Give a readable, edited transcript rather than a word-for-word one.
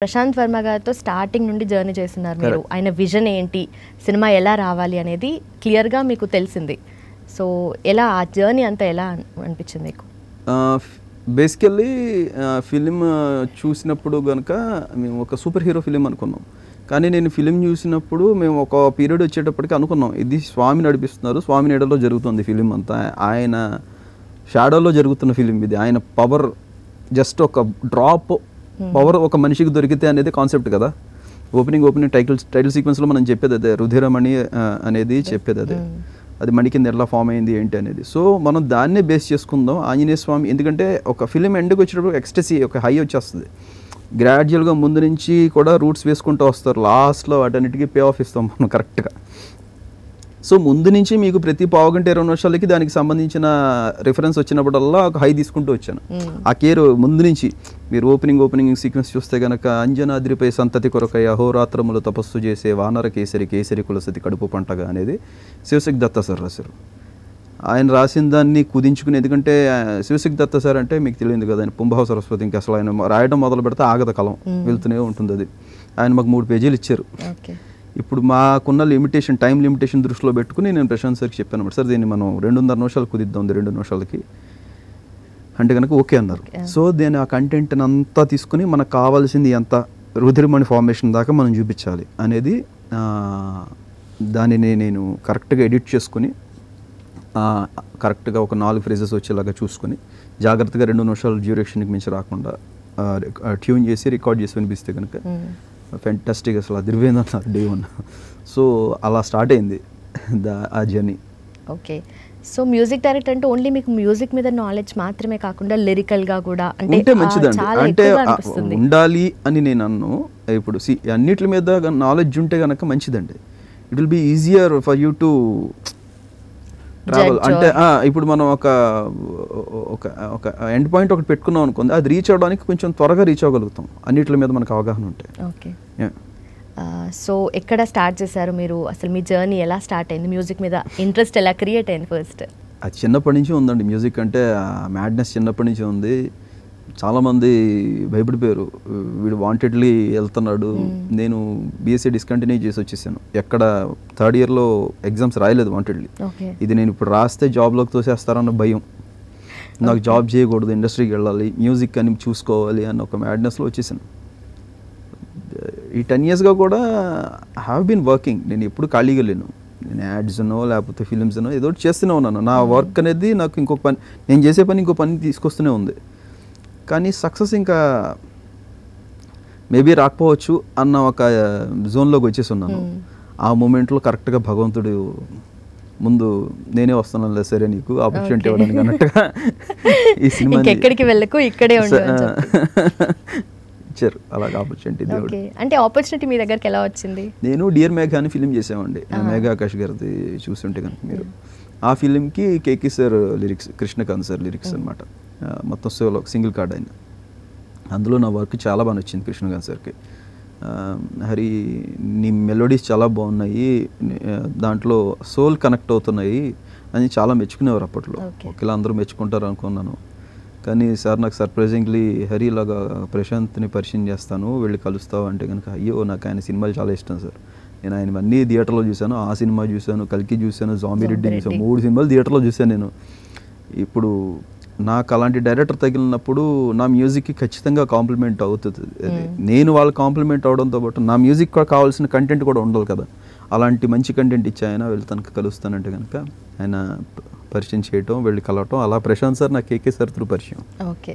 ప్రశాంత్ వర్మ గారితో స్టార్టింగ్ నుండి జర్నీ చేస్తున్నారు మీరు. ఆయన విజన్ ఏంటి, సినిమా ఎలా రావాలి అనేది క్లియర్గా మీకు తెలిసింది. సో ఎలా ఆ జర్నీ అంతా ఎలా అనిపించింది మీకు? బేసికల్లీ ఫిలిం చూసినప్పుడు కనుక మేము ఒక సూపర్ హీరో ఫిలిం అనుకున్నాం. కానీ నేను ఫిలిం చూసినప్పుడు మేము ఒక పీరియడ్ వచ్చేటప్పటికి అనుకున్నాం ఇది స్వామి నడిపిస్తున్నారు, స్వామి నీడలో జరుగుతుంది ఫిలిం అంతా, ఆయన షాడోలో జరుగుతున్న ఫిలిం ఇది, ఆయన పవర్ జస్ట్ ఒక డ్రాప్ పవర్ ఒక మనిషికి దొరికితే అనేది కాన్సెప్ట్ కదా. ఓపెనింగ్ టైటిల్ సీక్వెన్స్లో మనం చెప్పేది అదే, రుధిరమణి అనేది చెప్పేది అదే, అది మణి కింద ఎలా ఫామ్ అయింది ఏంటి అనేది. సో మనం దాన్నే బేస్ చేసుకుందాం ఆంజనేయ స్వామి. ఎందుకంటే ఒక ఫిలిం ఎండ్కి వచ్చేటప్పుడు ఎక్స్టసీ ఒక హై వచ్చేస్తుంది, గ్రాడ్యువల్గా ముందు నుంచి కూడా రూట్స్ వేసుకుంటూ వస్తారు, లాస్ట్లో వాటన్నిటికీ పే ఆఫ్ ఇస్తాం మనం కరెక్ట్గా. సో ముందు నుంచి మీకు ప్రతి పావుగంట 20 నిమిషాలకి దానికి సంబంధించిన రిఫరెన్స్ వచ్చినప్పుడల్లా ఒక హై తీసుకుంటూ వచ్చాను. ఆ కేర్ ముందు నుంచి మీరు ఓపెనింగ్ సీక్వెన్స్ చూస్తే కనుక, అంజనాద్రిపై సంతతి కొరకై అహోరాత్రములు తపస్సు చేసే వానర కేసరి కులసతి కడుపు పంటగా అనేది శివశక్తి దత్తా సార్ రాశారు. ఆయన రాసిన దాన్ని కుదించుకుని, ఎందుకంటే శివశక్తి దత్తా సార్ అంటే మీకు తెలియదు కదా, ఆయన పుంభావ సరస్వతి, ఇంకా అసలు ఆయన రాయడం మొదలు పెడితే ఆగద కలం వెళ్తూనే ఉంటుంది. అది ఆయన మాకు 3 పేజీలు ఇచ్చారు. ఇప్పుడు మాకున్న టైం లిమిటేషన్ దృష్టిలో పెట్టుకుని నేను ప్రశాంత్ సార్కి చెప్పాను, సార్ దీన్ని మనం 2.5 నిమిషాలు కుదిద్దాం 2 నిమిషాలకి అంటే కనుక ఓకే అన్నారు. సో దీని ఆ కంటెంట్ అంతా తీసుకుని మనకు కావాల్సింది ఎంత రుధిరమణి ఫార్మేషన్ దాకా మనం చూపించాలి అనేది దానిని నేను కరెక్ట్గా ఎడిట్ చేసుకుని కరెక్ట్గా ఒక 4 ఫ్రేజెస్ వచ్చేలాగా చూసుకొని జాగ్రత్తగా 2 నిమిషాలు డ్యూరేషన్కి మించి రాకుండా ట్యూన్ చేసి రికార్డ్ చేసి వినిపిస్తే కనుక ఫెంటాస్టిక్, అసలు అదిరిపోయింది అన్నారు డే 1. సో అలా స్టార్ట్ అయింది ఆ journey. Okay, so music director అంటే ఓన్లీ మీకు మ్యూజిక్ మీద నాలెడ్జ్ మాత్రమే కాకుండా లిరికల్గా కూడా అంటే మంచిదండి, అంటే ఉండాలి అని నేను అన్ను. ఇప్పుడు అన్నిటి మీద నాలెడ్జ్ ఉంటే కనుక మంచిదండి, it will be easier for you to travel. అంటే ఇప్పుడు మనం ఒక ఎండ్ పాయింట్ ఒకటి పెట్టుకున్నాం అనుకుంది, అది రీచ్ అవ్వడానికి కొంచెం త్వరగా రీచ్ అవ్వగలుగుతాం అన్నిటి మీద మనకు అవగాహన ఉంటే. ఓకే, సో ఎక్కడ స్టార్ట్ చేశారు మీరు, అసలు మీ జర్నీ ఎలా స్టార్ట్ అయింది, మ్యూజిక్ మీద ఇంట్రెస్ట్ ఎలా క్రియేట్ అయింది ఫస్ట్? అది చిన్నప్పటి నుంచి ఉందండి, మ్యూజిక్ అంటే మ్యాడ్నెస్ చిన్నప్పటి నుంచి ఉంది. చాలామంది భయపడిపోయారు, వీడు వాంటెడ్లీ వెళ్తున్నాడు. నేను బీఎస్సీ డిస్కంటిన్యూ చేసి వచ్చేసాను, ఎక్కడ 3rd ఇయర్లో ఎగ్జామ్స్ రాయలేదు వాంటెడ్లీ. ఇది నేను ఇప్పుడు రాస్తే జాబ్లోకి తోసేస్తారన్న భయం, నాకు జాబ్ చేయకూడదు, ఇండస్ట్రీకి వెళ్ళాలి, మ్యూజిక్ అని చూసుకోవాలి అన్న ఒక మ్యాడ్నెస్లో వచ్చేసాను. ఈ 10 yearsగా కూడా హ్యావ్ బీన్ వర్కింగ్, నేను ఎప్పుడు ఖాళీగా లేను. నేను యాడ్స్నో లేకపోతే ఫిలిమ్స్నో ఏదో చేస్తూనే ఉన్నాను. నా వర్క్ అనేది నాకు ఇంకొక పని, నేను చేసే పని ఇంకో పని తీసుకొస్తూనే ఉంది. కానీ సక్సెస్ ఇంకా మేబీ రాకపోవచ్చు అన్న ఒక జోన్లోకి వచ్చేసి ఉన్నాను. ఆ మూమెంట్లో కరెక్ట్గా భగవంతుడు ముందు నేనే వస్తున్నాను సరే నీకు ఆపర్చునిటీ ఇవ్వడానికి అన్నట్టుగా ఈ సినిమా ఎక్కడికి వెళ్ళకు ఇక్కడే ఇచ్చారు అలాగే ఆపర్చునిటీ. అంటే ఆపర్చునిటీ మీ దగ్గరికి ఎలా వచ్చింది? నేను డియర్ మేఘ అని ఫిలిం చేసామండి, మేఘా ఆకాష్ గారిది చూస్తుంటే కనుక మీరు. ఆ ఫిలింకి కేకి sir lyrics, Krishnakanth sir lyrics అనమాట, మొత్తం సోలో సింగిల్ కార్డ్ అయిన. అందులో నా వర్క్ చాలా బాగా నచ్చింది కృష్ణకాంత్ సార్కి. హరి నీ మెలోడీస్ చాలా బాగున్నాయి, దాంట్లో సోల్ కనెక్ట్ అవుతున్నాయి అని చాలా మెచ్చుకునేవారు అప్పట్లో. ఒకేలా అందరూ మెచ్చుకుంటారు అనుకున్నాను. కానీ సార్ నాకు సర్ప్రైజింగ్లీ హరి ఇలాగా ప్రశాంత్ని పరిచయం చేస్తాను, వెళ్ళి కలుస్తావు అంటే కనుక, అయ్యో నాకు ఆయన సినిమాలు చాలా ఇష్టం సార్, నేను ఆయన అన్ని థియేటర్లో చూశాను, ఆ సినిమా చూశాను, కల్కి చూశాను, జాంబీ రెడ్డి చూశాను, 3 సినిమాలు థియేటర్లో చూశాను నేను. ఇప్పుడు నాకు అలాంటి డైరెక్టర్ తగిలినప్పుడు నా మ్యూజిక్కి ఖచ్చితంగా కాంప్లిమెంట్ అవుతుంది. నేను వాళ్ళ కాంప్లిమెంట్ అవడంతో పాటు నా మ్యూజిక్ కావాల్సిన కంటెంట్ కూడా ఉండాలి కదా, అలాంటి మంచి కంటెంట్ ఇచ్చి ఆయన వెళ్ళి తనకు కలుస్తానంటే కనుక ఆయన పరిచయం చేయటం, వెళ్ళి కలవటం, అలా ప్రశాంత్ సార్ నా కేకే సార్ త్రూ పరిచయం. ఓకే.